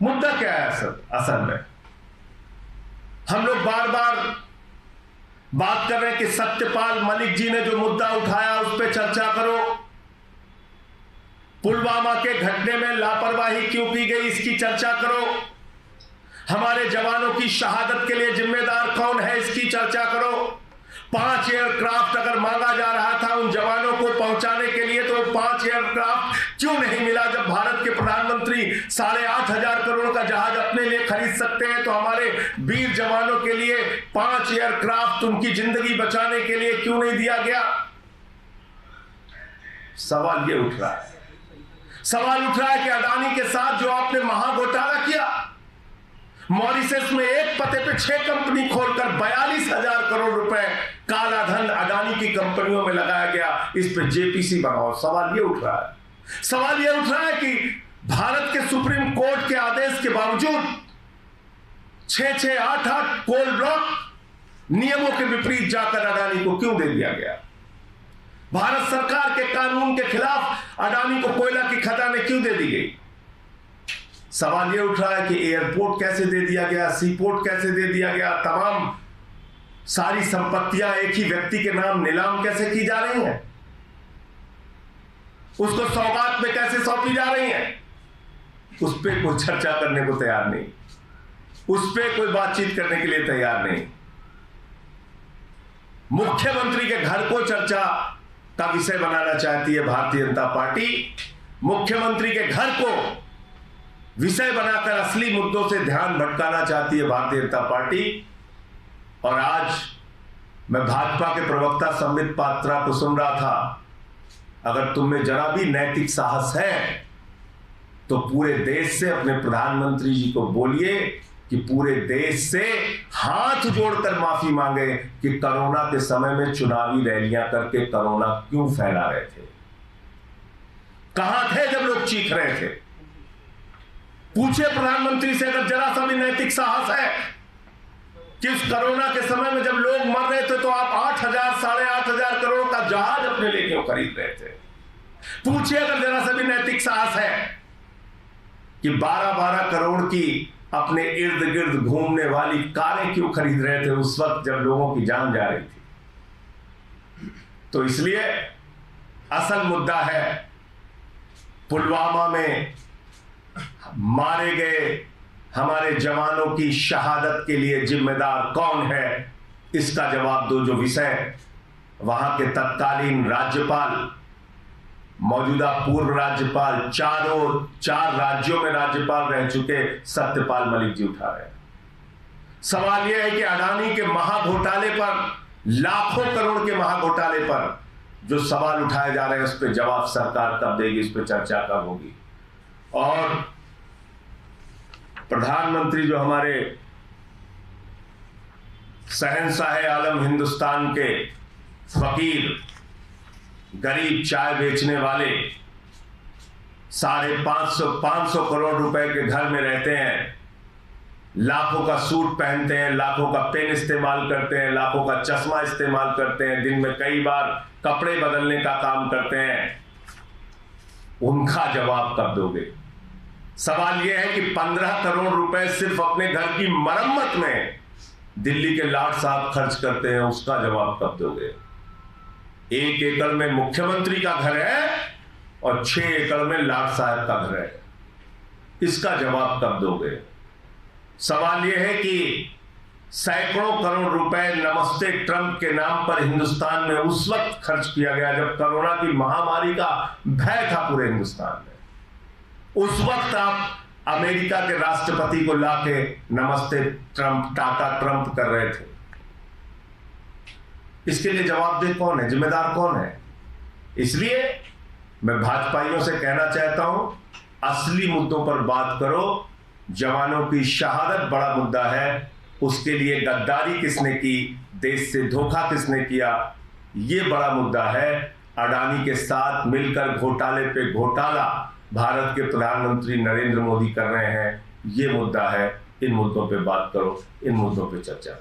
मुद्दा क्या है असल में? हम लोग बार बार बात कर रहे हैं कि सत्यपाल मलिक जी ने जो मुद्दा उठाया उस पर चर्चा करो। पुलवामा के घटने में लापरवाही क्यों की गई इसकी चर्चा करो। हमारे जवानों की शहादत के लिए जिम्मेदार कौन है इसकी चर्चा करो। 5 एयरक्राफ्ट अगर मांगा जा रहा था उन जवानों को पहुंचाने के लिए, तो 5 एयरक्राफ्ट क्यों नहीं मिला? जब भारत के प्रधानमंत्री 8,500 करोड़ का जहाज अपने लिए खरीद सकते हैं, तो हमारे वीर जवानों के लिए 5 एयरक्राफ्ट उनकी जिंदगी बचाने के लिए क्यों नहीं दिया गया? सवाल यह उठ रहा है। सवाल उठ रहा है कि अडानी के साथ जो आपने महाघोटाला किया, मॉरिशस में एक पते पे 6 कंपनी खोलकर 42,000 करोड़ रुपए काला धन अडानी की कंपनियों में लगाया गया, इस पे जेपीसी बनाओ। सवाल यह उठ रहा है। सवाल यह उठ रहा है कि भारत के सुप्रीम कोर्ट के आदेश के बावजूद 6-6, 8-8 कोल ब्लॉक नियमों के विपरीत जाकर अडानी को क्यों दे दिया गया? भारत सरकार के कानून के खिलाफ अडानी को कोयला की खदानें क्यों दे दी गई? सवाल यह उठ रहा है कि एयरपोर्ट कैसे दे दिया गया, सीपोर्ट कैसे दे दिया गया, तमाम सारी संपत्तियां एक ही व्यक्ति के नाम नीलाम कैसे की जा रही हैं, उसको सौगात में कैसे सौंपी जा रही हैं, उस पर कोई चर्चा करने को तैयार नहीं, उस पर कोई बातचीत करने के लिए तैयार नहीं। मुख्यमंत्री के घर को चर्चा का विषय बनाना चाहती है भारतीय जनता पार्टी। मुख्यमंत्री के घर को विषय बनाकर असली मुद्दों से ध्यान भटकाना चाहती है भारतीय जनता पार्टी। और आज मैं भाजपा के प्रवक्ता संबित पात्रा को सुन रहा था, अगर तुम में जरा भी नैतिक साहस है तो पूरे देश से अपने प्रधानमंत्री जी को बोलिए कि पूरे देश से हाथ जोड़कर माफी मांगे कि कोरोना के समय में चुनावी रैलियां करके कोरोना क्यों फैला रहे थे। कहां थे जब लोग चीख रहे थे? पूछे प्रधानमंत्री से, अगर जरा सा भी नैतिक साहस है कि उस कोरोना के समय में जब लोग मर रहे थे तो आप 8,000, 8,500 करोड़ का जहाज अपने लिए क्यों खरीद रहे थे? पूछिए अगर जरा सा भी नैतिक साहस है कि 12-12 करोड़ की अपने इर्द गिर्द घूमने वाली कारें क्यों खरीद रहे थे उस वक्त जब लोगों की जान जा रही थी। तो इसलिए असल मुद्दा है पुलवामा में मारे गए हमारे जवानों की शहादत के लिए जिम्मेदार कौन है, इसका जवाब दो। जो विषय वहां के तत्कालीन राज्यपाल, मौजूदा पूर्व राज्यपाल, 4 राज्यों में राज्यपाल रह चुके सत्यपाल मलिक जी उठा रहे हैं। सवाल यह है कि अडानी के महाघोटाले पर, लाखों करोड़ के महाघोटाले पर जो सवाल उठाए जा रहे हैं, उस पर जवाब सरकार कब देगी, इस पर चर्चा कब होगी? और प्रधानमंत्री जो हमारे शहंशाह आलम हिंदुस्तान के फकीर, गरीब चाय बेचने वाले 550 करोड़ रुपए के घर में रहते हैं, लाखों का सूट पहनते हैं, लाखों का पेन इस्तेमाल करते हैं, लाखों का चश्मा इस्तेमाल करते हैं, दिन में कई बार कपड़े बदलने का काम करते हैं, उनका जवाब कब दोगे? सवाल यह है कि 15 करोड़ रुपए सिर्फ अपने घर की मरम्मत में दिल्ली के लाट साहब खर्च करते हैं, उसका जवाब कब दोगे? 1 एकड़ में मुख्यमंत्री का घर है और 6 एकड़ में लाट साहब का घर है, इसका जवाब कब दोगे? सवाल यह है कि सैकड़ों करोड़ रुपए नमस्ते ट्रंप के नाम पर हिंदुस्तान में उस वक्त खर्च किया गया जब कोरोना की महामारी का भय था पूरे हिंदुस्तान में। उस वक्त आप अमेरिका के राष्ट्रपति को लाके नमस्ते ट्रंप, टाटा ट्रंप कर रहे थे। इसके लिए जवाबदेह कौन है, जिम्मेदार कौन है? इसलिए मैं भाजपाइयों से कहना चाहता हूं, असली मुद्दों पर बात करो। जवानों की शहादत बड़ा मुद्दा है, उसके लिए गद्दारी किसने की, देश से धोखा किसने किया, यह बड़ा मुद्दा है। अडानी के साथ मिलकर घोटाले पे घोटाला भारत के प्रधानमंत्री नरेंद्र मोदी कर रहे हैं, यह मुद्दा है। इन मुद्दों पे बात करो, इन मुद्दों पे चर्चा।